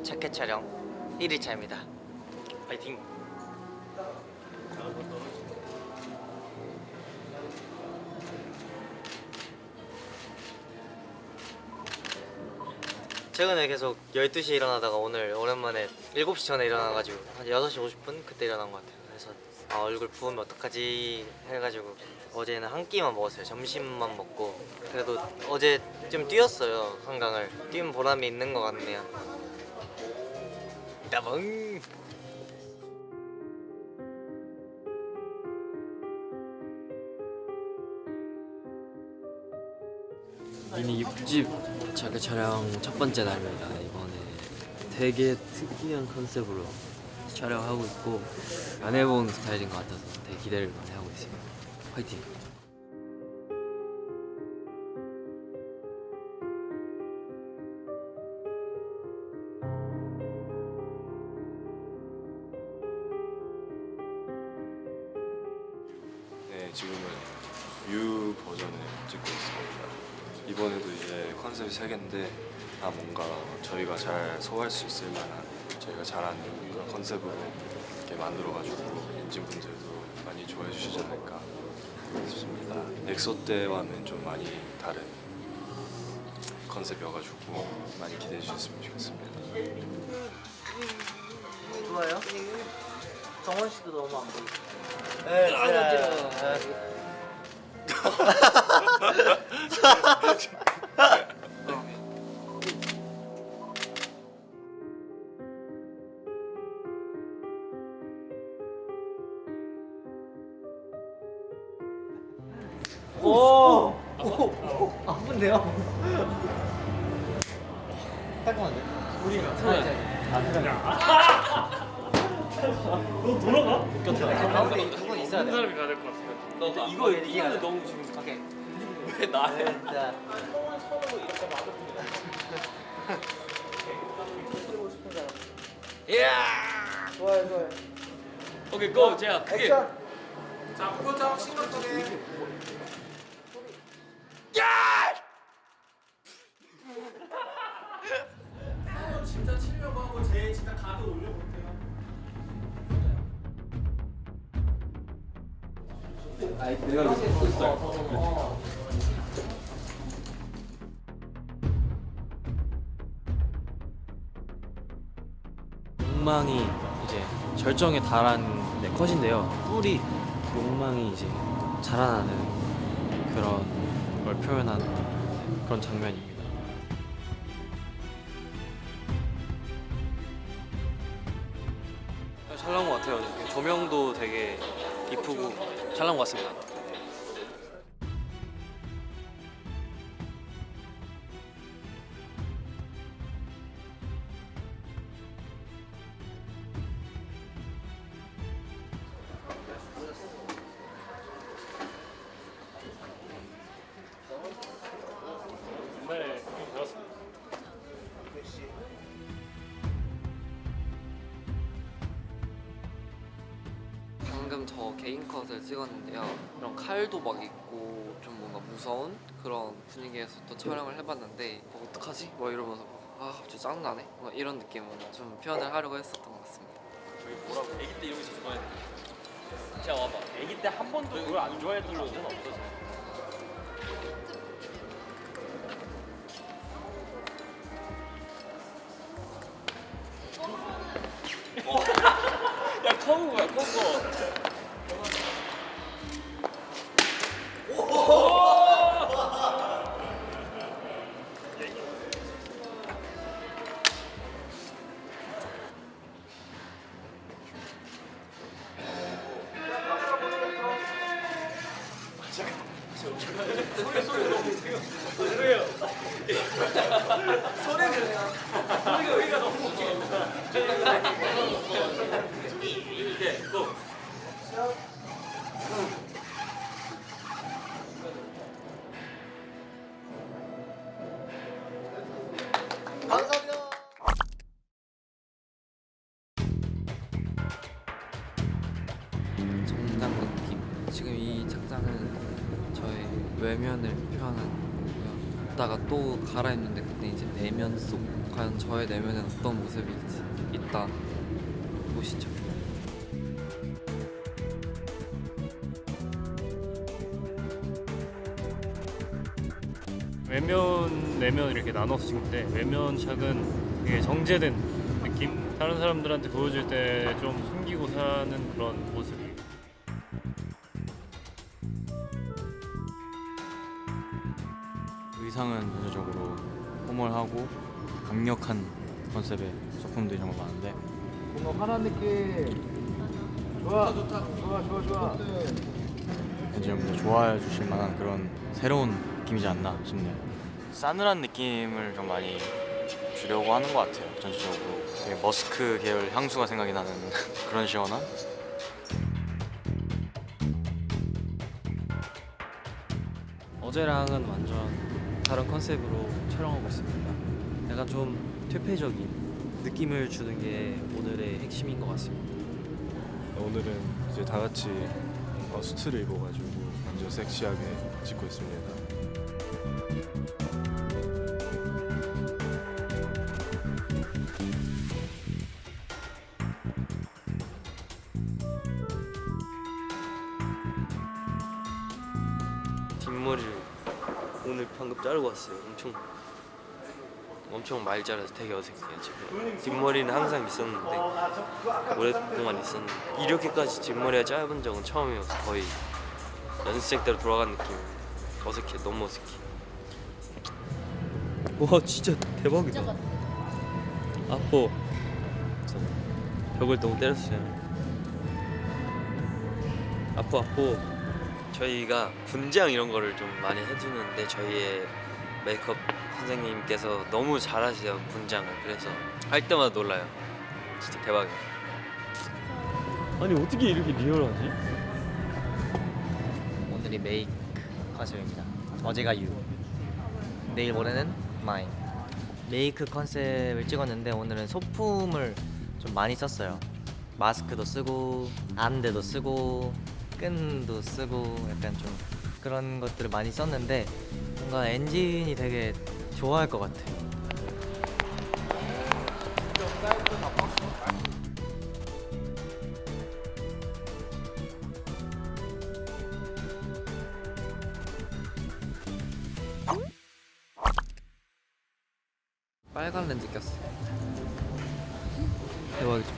자켓 촬영 1일차입니다. 파이팅! 최근에 계속 12시에 일어나다가 오늘 오랜만에 7시 전에 일어나가지고 한 6시 50분 그때 일어난 것 같아요. 그래서 얼굴 부으면 어떡하지 해가지고 어제는 한 끼만 먹었어요. 점심만 먹고. 그래도 어제 좀 뛰었어요. 한강을. 뛰면 보람이 있는 것 같네요. 따봉! 미니 6집 자켓 촬영 첫 번째 날입니다. 이번에 되게 특이한 컨셉으로 촬영하고 있고 안 해본 스타일인 것 같아서 되게 기대를 많이 하고 있습니다. 화이팅! 네, 지금은 뮤 버전을 찍고 있습니다. 이번에도 이제 컨셉이 3개인데 다 뭔가 저희가 잘 소화할 수 있을 만한 저희가 잘하는 그런 컨셉으로 이렇게 만들어가지고 엔진분들도 많이 좋아해 주시지 않을까 싶습니다. 엑소 때와는 좀 많이 다른 컨셉이어가지고 많이 기대해 주셨으면 좋겠습니다. 좋아요? 정원 씨도 너무 안 보이고. 네, 오! 아픈데요? 깔끔한데? 우리가 너 돌아가? 가운데 두분 있어야 돼. 사람이 가야 될 것 같아. 너 이거 얘기하자. 얘기하면 너무 지금 오케이. 왜 나야? 자. 이야. 좋아요, 좋아요. 오케이 고. 자 크게. 액션. 자 포장 신경전에. 진짜 치려고 하고 제 진짜 가드 올려볼게요. 욕망이 이제 절정에 달한 컷인데요. 뿔이 욕망이 이제 자라나는 그런 걸 표현한 그런 장면입니다. 잘 나온 것 같아요. 조명도 되게 이쁘고 잘 나온 것 같습니다. 네, 그렇습니다. 방금 저 개인 컷을 찍었는데요. 이런 칼도 막 있고 좀 뭔가 무서운 그런 분위기에서 또 촬영을 해봤는데 어떡하지? 뭐 이러면서 갑자기 짱나네? 뭐 이런 느낌으로 좀 표현을 하려고 했었던 것 같습니다. 저희 뭐라고? 아기 때 이런 거 진짜 좋아했는데. 자 와봐. 아기 때 한 번도 그걸 안 좋아했던 적은 없었어. 야 커브야 커브. 소리가 여기가 너무 웃겨. 이제 고. 감사합니다. 정장 느낌. 지금 이 착장은 저의 외면을 표현하는 거고요. 입었다가 또 갈아입는데 그때 이제 내면 속 과연 저의 내면엔 어떤 모습이 있다 보시죠. 외면 내면 이렇게 나눠서 찍는데 외면 샥은 되게 정제된 느낌? 다른 사람들한테 보여줄 때 좀 숨기고 사는 그런 모습이 의상은 전체적으로 포멀하고 강력한 컨셉의 소품들이 정말 많은데 뭔가 환한 느낌. 좋아. 왠지 여러분들 좋아해 주실 만한 그런 새로운 느낌이지 않나 싶네요. 싸늘한 느낌을 좀 많이 주려고 하는 것 같아요. 전체적으로 되게 머스크 계열 향수가 생각이 나는 그런 시원한. 어제랑은 완전 다른 컨셉으로 촬영하고 있습니다. 약간 좀 퇴폐적인 느낌을 주는 게 오늘의 핵심인 것 같습니다. 오늘은 이제 다 같이 수트를 입어가지고 완전 섹시하게 찍고 있습니다. 뒷머리를 오늘 방금 자르고 왔어요. 엄청 많이 자라서 되게 어색해요 지금. 뒷머리는 항상 있었는데 오랫동안 있었는데 이렇게까지 뒷머리가 짧은 적은 처음이어서 거의 연습생 때로 돌아간 느낌. 어색해, 너무 어색해. 와 진짜 대박이다. 아파. 벽을 너무 때렸어요. 아파. 저희가 분장 이런 거를 좀 많이 해주는데 저희의 메이크업 선생님께서 너무 잘하세요 분장을. 그래서 할 때마다 놀라요. 진짜 대박이에요. 아니 어떻게 이렇게 리얼하지? 오늘이 메이크 컨셉입니다. 어제가 유, 내일 모레는 마인. 메이크 컨셉을 찍었는데 오늘은 소품을 좀 많이 썼어요. 마스크도 쓰고 안대도 쓰고 끈도 쓰고 약간 좀 그런 것들을 많이 썼는데 뭔가 엔진이 되게 좋아할 것 같아요. 빨간 렌즈 꼈어. 대박이죠.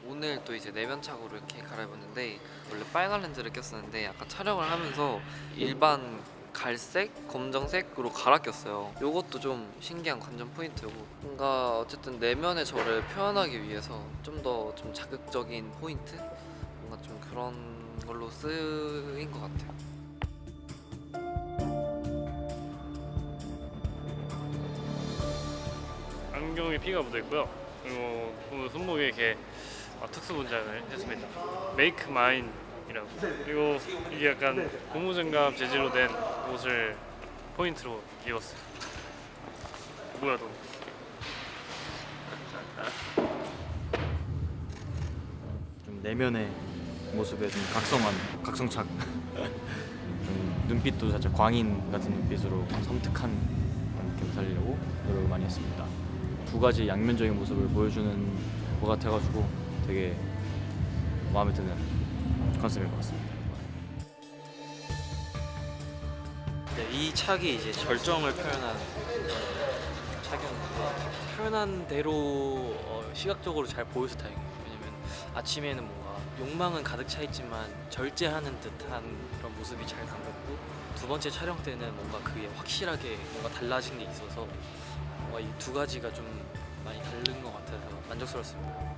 오늘 또 이제 내면착으로 이렇게 갈아입었는데 원래 빨간 렌즈를 꼈었는데 아까 촬영을 하면서 일반 갈색, 검정색으로 갈아 꼈어요. 요것도 좀 신기한 관전 포인트고 뭔가 어쨌든 내면의 저를 표현하기 위해서 좀 더 좀 자극적인 포인트? 뭔가 좀 그런 걸로 쓰인 것 같아요. 안경에 피가 묻어 있고요. 그리고 오늘 손목에 이렇게 특수 분장을 했습니다. 메이크 마인이라고. 그리고 이게 약간 고무장갑 재질로 된 옷을 포인트로 입었어요. 뭐야 너? 좀 내면의 모습에 좀 각성착 좀 눈빛도 살짝 광인 같은 눈빛으로 섬뜩한 그런 느낌을 살리려고 노력을 많이 했습니다. 두 가지 양면적인 모습을 보여주는 것 같아가지고 되게 마음에 드는 컨셉인 것 같습니다. 네, 이 착이 이제 절정을 표현한 착이었는데 표현한 대로 시각적으로 잘 보여서 다행이에요. 왜냐면 아침에는 뭔가 욕망은 가득 차 있지만 절제하는 듯한 그런 모습이 잘 담겼고 두 번째 촬영 때는 뭔가 그게 확실하게 뭔가 달라진 게 있어서 뭔가 이 두 가지가 좀 많이 다른 것 같아서 만족스럽습니다.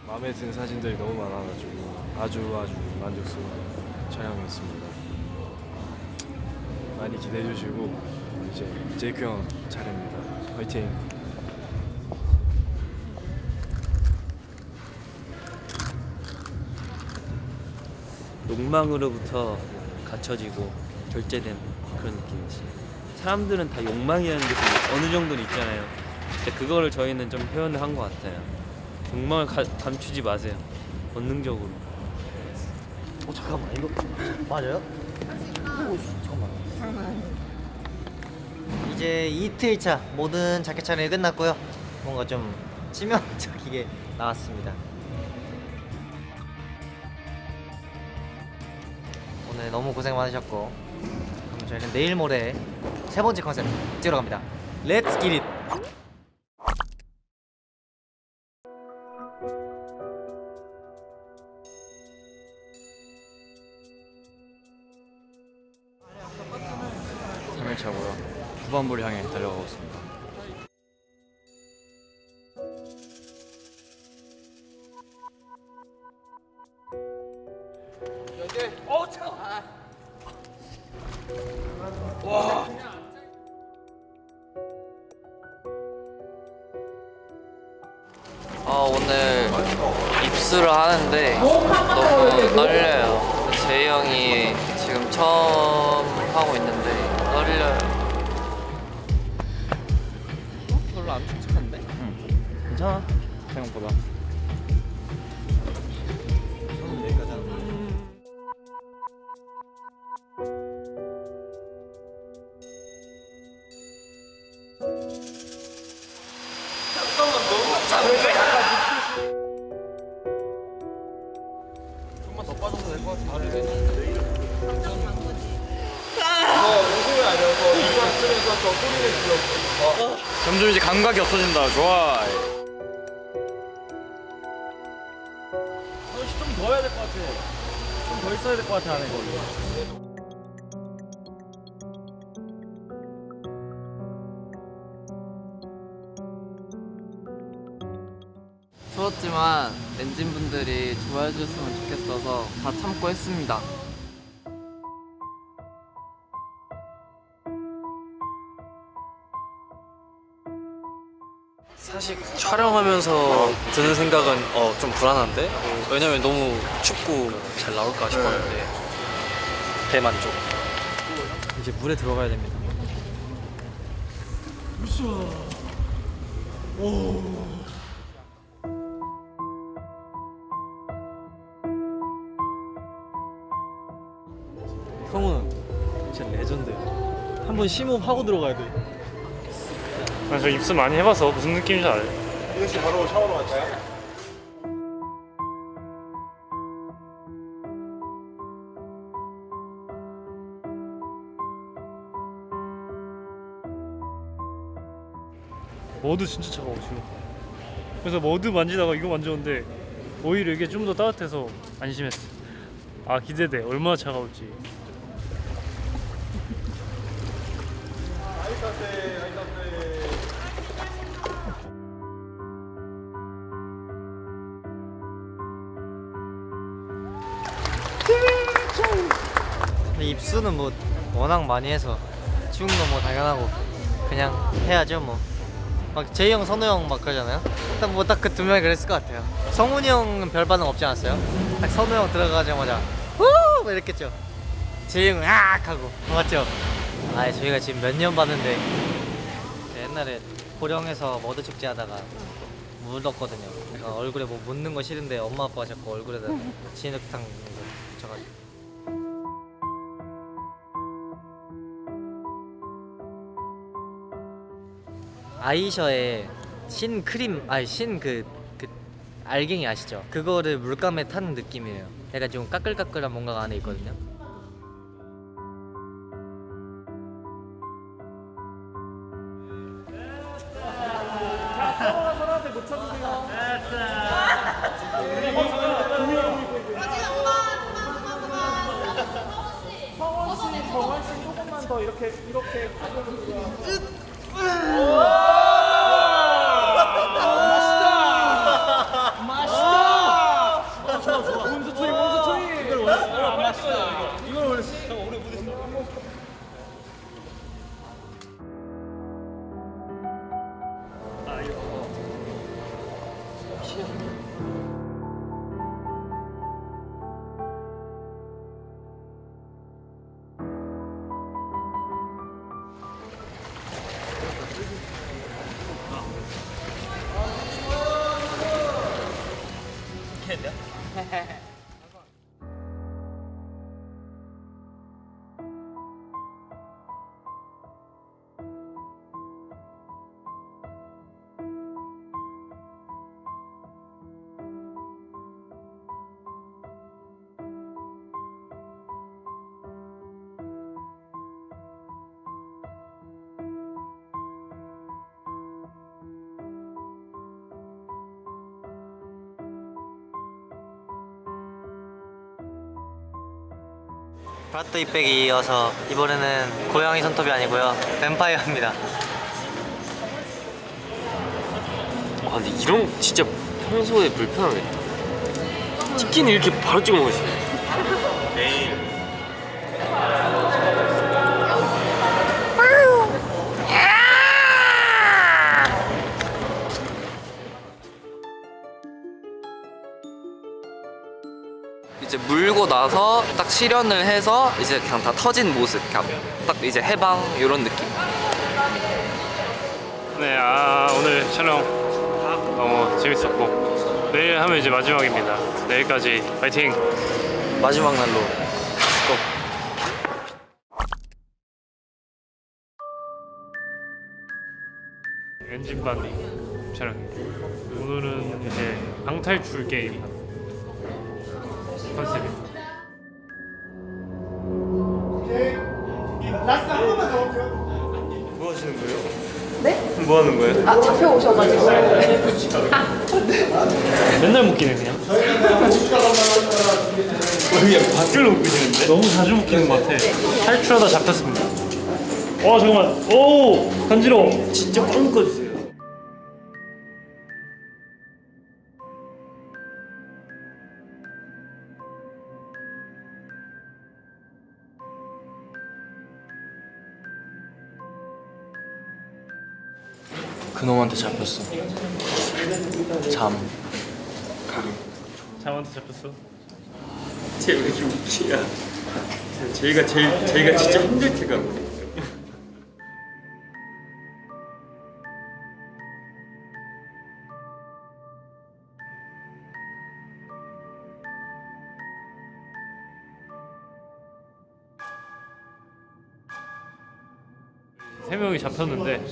마음에 드는 사진들이 너무 많아가지고 아주 만족스러운 촬영이었습니다. 많이 기대해 주시고 이제 제이크 형 차례입니다. 화이팅! 욕망으로부터 갖춰지고 절제된 그런 느낌이었어요. 사람들은 다 욕망이라는 게 어느 정도는 있잖아요. 근데 그거를 저희는 좀 표현을 한 것 같아요. 정말 감추지 마세요. 본능적으로. 잠깐만 이거 맞아요? 잠깐만. 이제 이틀차 모든 자켓 촬영이 끝났고요. 뭔가 좀 치명적이게 나왔습니다. 오늘 너무 고생 많으셨고, 그럼 저희는 내일 모레 세 번째 컨셉 찍으러 갑니다. Let's get it! 삼일차고요 후반부를 향해 달려가고 있습니다. 오늘 입수를 하는데 너무 떨려요. 제이 형이 지금 처음 하고 있는데 떨려요. 별로 안 촉촉한데? 괜찮아. 생각보다. 점점 이제 감각이 없어진다. 좋아. 좀 더 해야 될 것 같아. 좀 더 있어야 될 것 같아 안에 거기. 추웠지만 엔진분들이 좋아해 주셨으면 좋겠어서 다 참고 했습니다. 사실 촬영하면서 드는 생각은 좀 불안한데, 왜냐면 너무 춥고 잘 나올까 싶었는데 대만족. 이제 물에 들어가야 됩니다. 성우는 진짜 레전드야. 한번 심호흡하고 들어가야 돼. 저 입수 많이 해봐서 무슨 느낌인지 알아요. 이것이 바로 샤워로 갈까요? 머드 진짜 차가워 지금. 그래서 머드 만지다가 이거 만졌는데 오히려 이게 좀 더 따뜻해서 안심했어. 아 기대돼. 얼마나 차가울지. 근데 입수는 뭐 워낙 많이 해서 추운 거 뭐 당연하고 그냥 해야죠 뭐. 막 제이 형, 선우 형 막 그러잖아요. 딱 그 두 명이 그랬을 것 같아요. 성훈이 형은 별 반응 없지 않았어요? 딱 선우 형 들어가자마자 후! 뭐 이랬겠죠. 제이 형은 악! 하고 맞죠? 아 저희가 지금 몇 년 봤는데 옛날에 고령에서 머드 축제 하다가 묻었거든요. 그러니까 얼굴에 뭐 묻는 거 싫은데 엄마 아빠가 자꾸 얼굴에다 진흙탕 붙여가지고. 아이셔의 신 크림, 아니 그 알갱이 아시죠? 그거를 물감에 탄 느낌이에요. 약간 좀 까끌까끌한 뭔가가 안에 있거든요. 조금만 더 이렇게 브라또 이백이 이어서 이번에는 고양이 손톱이 아니고요, 뱀파이어입니다. 아 근데 이런 진짜 평소에 불편하겠다. 치킨 이렇게 바로 찍어 먹을 수 있어. 이제 물고 나서 딱 실현을 해서 이제 그냥 다 터진 모습, 그냥 딱 이제 해방 이런 느낌. 네, 오늘 촬영 너무 재밌었고 내일 하면 이제 마지막입니다. 내일까지 파이팅! 마지막 날로 엔진반 촬영입니다. 오늘은 이제 방탈출 게임 컨셉입니다. 뭐 하시는 거예요? 네? 뭐 하는 거예요? 아 잡혀오셔가지고 맨날 묶이네 그냥. 그냥 밖으로 묶이시는데? 너무 자주 묶이는 것 같아. 탈출하다 잡혔습니다. 잠깐만. 오 간지러워. 진짜 꽉 묶어주세요. 그놈한테 잡혔어. 잠. 잠한테 잡혔어. 쟤 왜 이렇게 웃기야? 저희가 진짜 힘들 때가. 세 명이 잡혔는데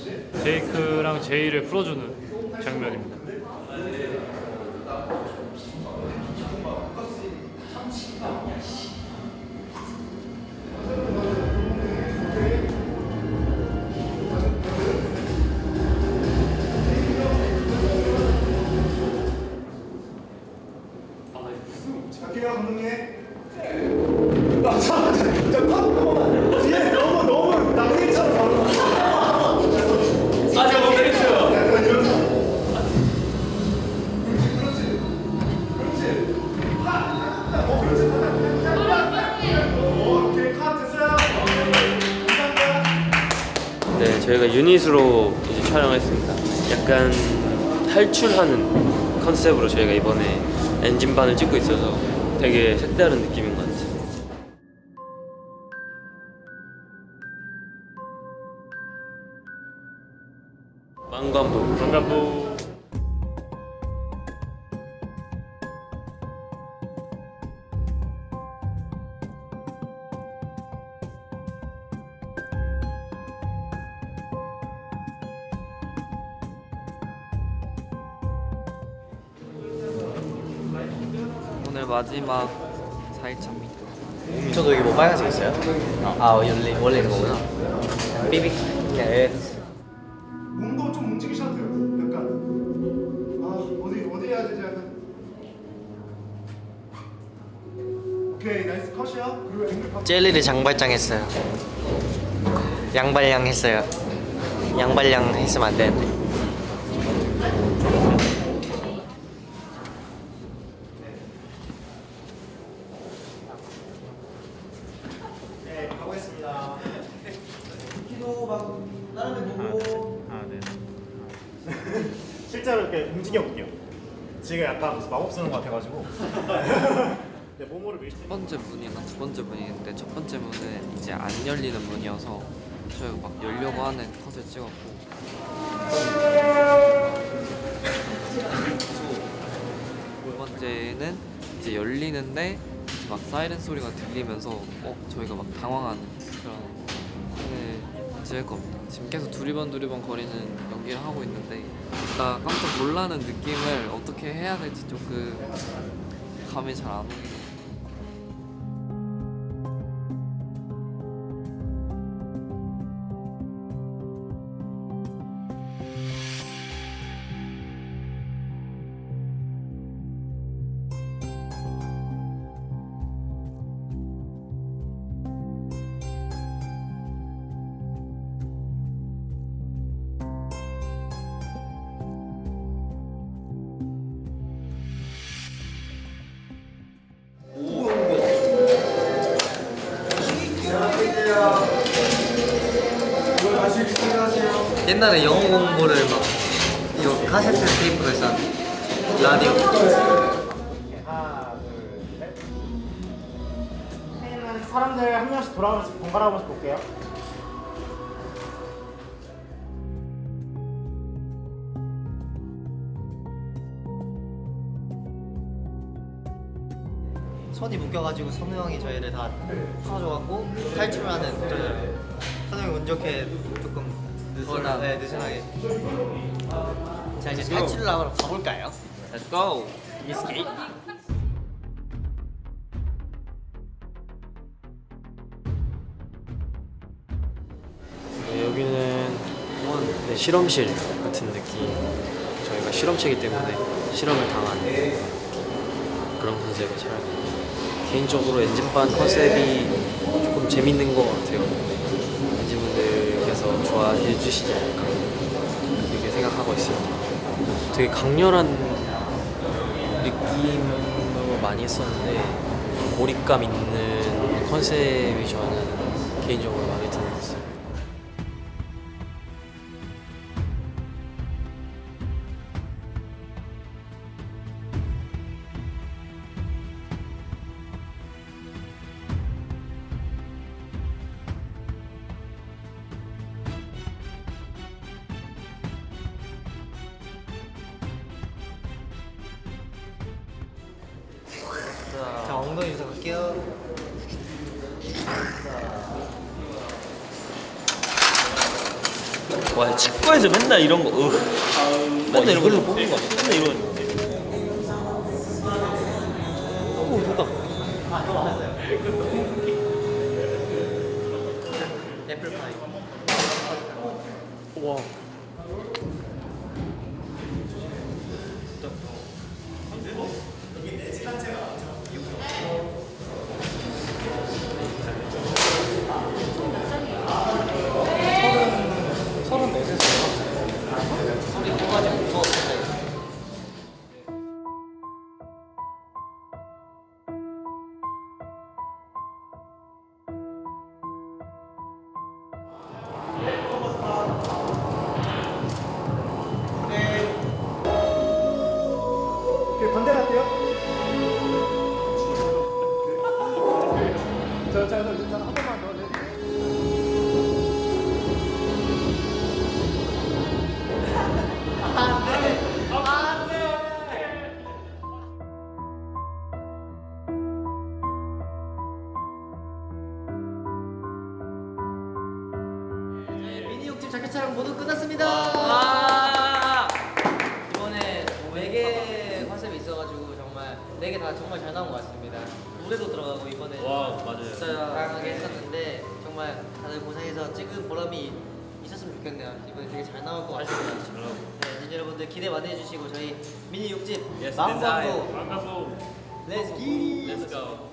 제이크랑 제이를 풀어주는 장면입니다. 네, 저희가 유닛으로 이제 촬영했습니다. 약간 탈출하는 컨셉으로 저희가 이번에 엔진반을 찍고 있어서 되게 색다른 느낌인 것 같아요. 망간부. 오늘 마지막 4일차입니다. 저도 여기 뭐 빨간색 있어요? 원래 있는 거구나. 삐빅. 몸도 좀 움직이셔도 돼요. 약간 어디 해야 되지? 약간 오케이 나이스 컷이야. 그리고 앵글 젤리를 장발장 했어요. 양발량 했어요. 양발량 했으면 안 되는데. 네 가보겠습니다. 키도 막 다른 데 보고 네. 실제로 이렇게 움직여 볼게요. 지금 약간 무슨 마법 쓰는 것 같아가지고. 네, 몸으로 밀 첫 번째 문이랑 두 번째 문인데 첫 번째 문은 이제 안 열리는 문이어서 저희가 막 열려고 하는 컷을 찍었고 두 번째는 이제 열리는데 이제 막 사이렌 소리가 들리면서 저희가 막 당황하는 그런 네, 찍을 겁니다. 지금 계속 두리번 거리는 연기를 하고 있는데 나 깜짝 놀라는 느낌을 어떻게 해야 될지 조금 감이 잘 안 오는 것 같아요. 옛날에 영어 공부를 막 이거 카세트 테이프로 해서 라디오. 하나, 둘, 셋. 회의는 사람들 한 명씩 돌아오면서 번갈아 가면서 볼게요. 손이 묶여가지고 선우 형이 저희를 다 풀어줘갖고 탈출하는 그런 선우 형이 운 좋게 조금 느슨하게. 자 이제 탈출을 하러 가볼까요? Let's go. Escape. 여기는 네, 실험실 같은 느낌. 저희가 실험체이기 때문에 실험을 당하는 그런 컨셉의 촬영입니다. 개인적으로 엔진반 컨셉이 조금 재밌는 것 같아요. 엔진분들께서 좋아해 주시지 않을까 그렇게 생각하고 있어요. 되게 강렬한 느낌으로 많이 했었는데 몰입감 있는 컨셉이 저는 개인적으로 마음에 드는 것 같아요. 자 엉덩이 주사 갈게요. 와 치과에서 맨날 이런 거 맨날 이런 걸로 뽑는 거 같아. 맨날 이런 오 됐다. 애플파이. 와 반대로 할게요. 한 번만 더. 미니 욕집 자켓 촬영 모두 끝났습니다. 이번에 외계 컨셉이 있어가지고 정말 4개 다 정말 잘 나온 것 같습니다. 노래도 들어가고 이번에 맞아요. 진짜 다양하게 했었는데 정말 다들 고생해서 찍은 보람이 있었으면 좋겠네요. 이번에 되게 잘 나올 것 같습니다. 네, 이제 여러분들 기대 많이 해주시고 저희 미니 욕집 마음먹고 반갑고 Let's get it! Let's go.